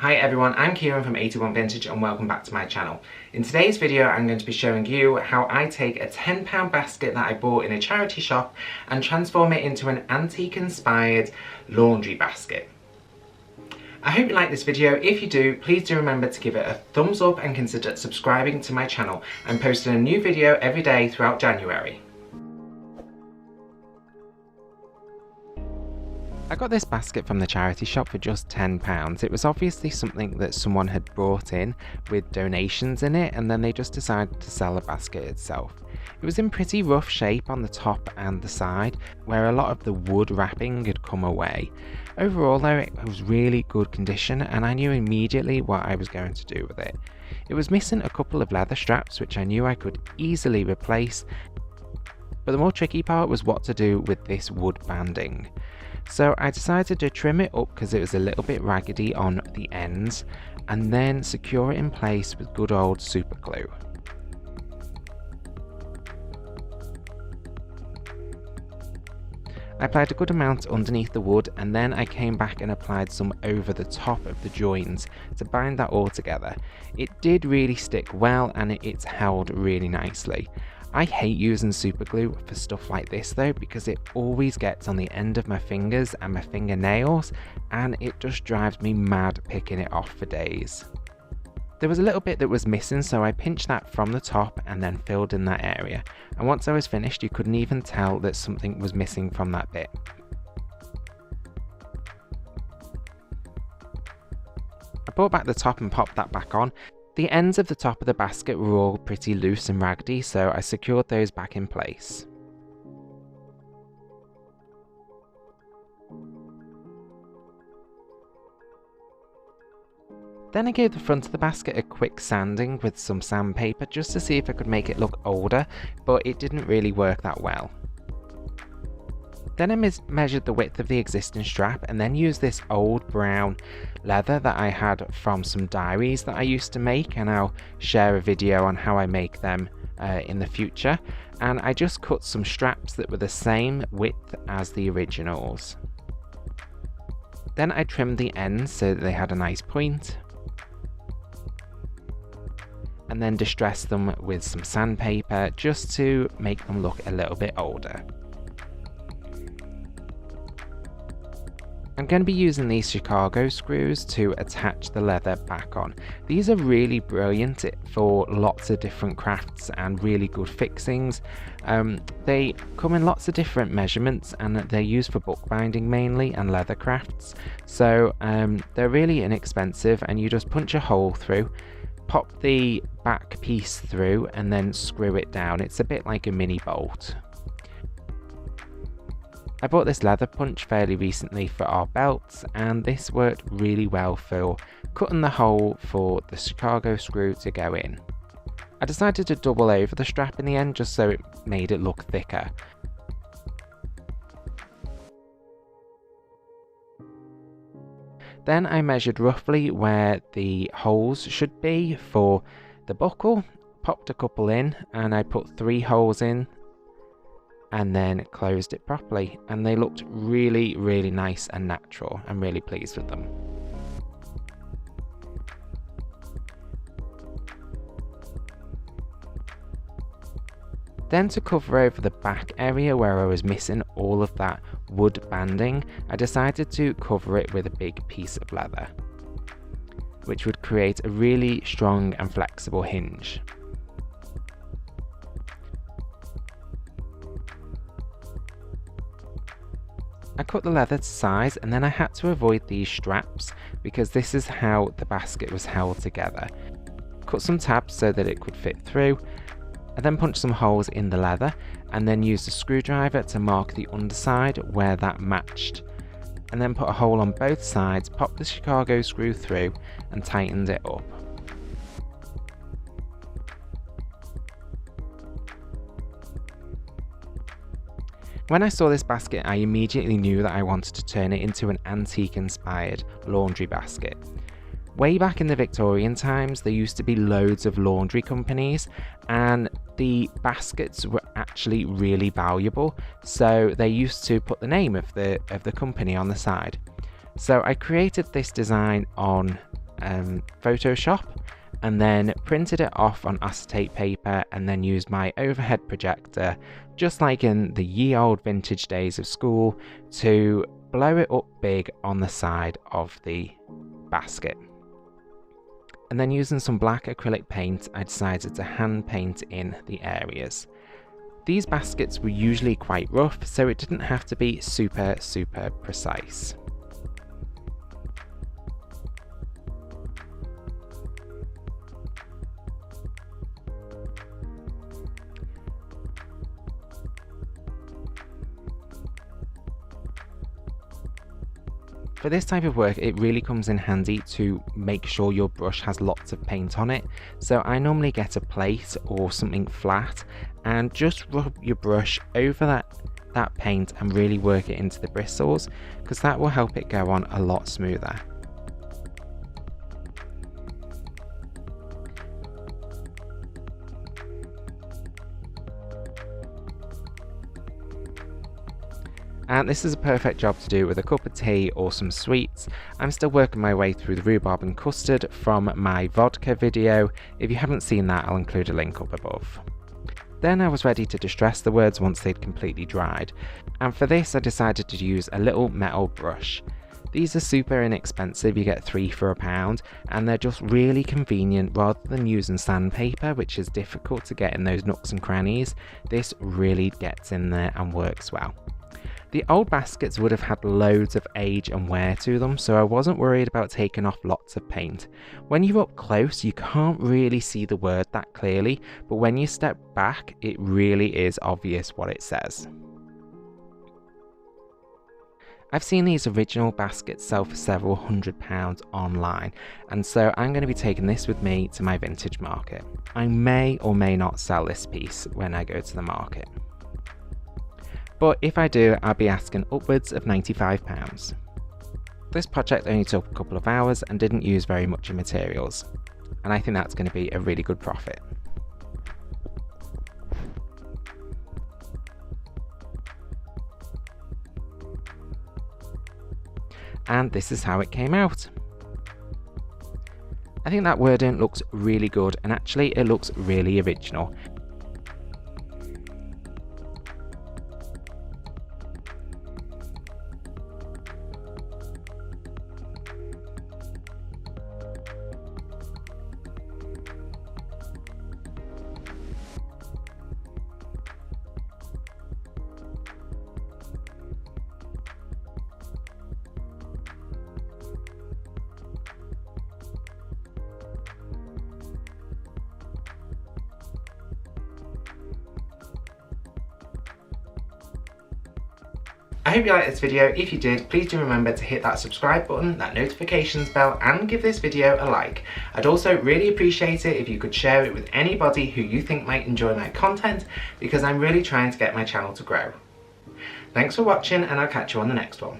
Hi everyone, I'm Kieran from 81 Vintage and welcome back to my channel. In today's video I'm going to be showing you how I take a £10 basket that I bought in a charity shop and transform it into an antique inspired laundry basket. I hope you like this video. If you do, please do remember to give it a thumbs up and consider subscribing to my channel. I'm posting a new video every day throughout January. I got this basket from the charity shop for just £10. It was obviously something that someone had brought in with donations in it, and then they just decided to sell the basket itself. It was in pretty rough shape on the top and the side, where a lot of the wood wrapping had come away. Overall though, it was really good condition and I knew immediately what I was going to do with it. It was missing a couple of leather straps which I knew I could easily replace, but the more tricky part was what to do with this wood banding. So I decided to trim it up because it was a little bit raggedy on the ends, and then secure it in place with good old super glue. I applied a good amount underneath the wood, and then I came back and applied some over the top of the joins to bind that all together. It did really stick well and it's held really nicely. I hate using super glue for stuff like this though, because it always gets on the end of my fingers and my fingernails, and it just drives me mad picking it off for days. There was a little bit that was missing, so I pinched that from the top and then filled in that area, and once I was finished you couldn't even tell that something was missing from that bit. I brought back the top and popped that back on. The ends of the top of the basket were all pretty loose and raggedy, so I secured those back in place. Then I gave the front of the basket a quick sanding with some sandpaper just to see if I could make it look older, but it didn't really work that well. Then I measured the width of the existing strap and then used this old brown leather that I had from some diaries that I used to make, and I'll share a video on how I make them in the future. And I just cut some straps that were the same width as the originals. Then I trimmed the ends so that they had a nice point, and then distressed them with some sandpaper just to make them look a little bit older. I'm going to be using these Chicago screws to attach the leather back on. These are really brilliant for lots of different crafts and really good fixings. They come in lots of different measurements and they're used for bookbinding mainly and leather crafts. So they're really inexpensive, and you just punch a hole through, pop the back piece through and then screw it down. It's a bit like a mini bolt. I bought this leather punch fairly recently for our belts, and this worked really well for cutting the hole for the Chicago screw to go in. I decided to double over the strap in the end just so it made it look thicker. Then I measured roughly where the holes should be for the buckle, popped a couple in, and I put 3 holes in and then closed it properly, and they looked really nice and natural. I'm really pleased with them. Then to cover over the back area where I was missing all of that wood banding, I decided to cover it with a big piece of leather, which would create a really strong and flexible hinge. I cut the leather to size, and then I had to avoid these straps because this is how the basket was held together. Cut some tabs so that it could fit through, and then punch some holes in the leather, and then use the screwdriver to mark the underside where that matched, and then put a hole on both sides, pop the Chicago screw through and tightened it up. When I saw this basket, I immediately knew that I wanted to turn it into an antique inspired laundry basket. Way back in the Victorian times, there used to be loads of laundry companies, and the baskets were actually really valuable, so they used to put the name of the company on the side. So I created this design on Photoshop and then printed it off on acetate paper and then used my overhead projector, just like in the ye old vintage days of school, to blow it up big on the side of the basket. And then using some black acrylic paint, I decided to hand paint in the areas. These baskets were usually quite rough, so it didn't have to be super precise. For this type of work, it really comes in handy to make sure your brush has lots of paint on it. So I normally get a plate or something flat and just rub your brush over that paint and really work it into the bristles, because that will help it go on a lot smoother. And this is a perfect job to do with a cup of tea or some sweets. I'm still working my way through the rhubarb and custard from my vodka video. If you haven't seen that, I'll include a link up above. Then I was ready to distress the words once they'd completely dried. And for this I decided to use a little metal brush. These are super inexpensive, you get 3 for £1, and they're just really convenient. Rather than using sandpaper, which is difficult to get in those nooks and crannies, this really gets in there and works well. The old baskets would have had loads of age and wear to them, so I wasn't worried about taking off lots of paint. When you're up close, you can't really see the word that clearly, but when you step back, it really is obvious what it says. I've seen these original baskets sell for several £100s online, and so I'm going to be taking this with me to my vintage market. I may or may not sell this piece when I go to the market. But if I do, I'll be asking upwards of £95. This project only took a couple of hours and didn't use very much of materials, and I think that's going to be a really good profit. And this is how it came out. I think that wording looks really good, and actually it looks really original. I hope you liked this video. If you did, please do remember to hit that subscribe button, that notifications bell, and give this video a like. I'd also really appreciate it if you could share it with anybody who you think might enjoy my content, because I'm really trying to get my channel to grow. Thanks for watching, and I'll catch you on the next one.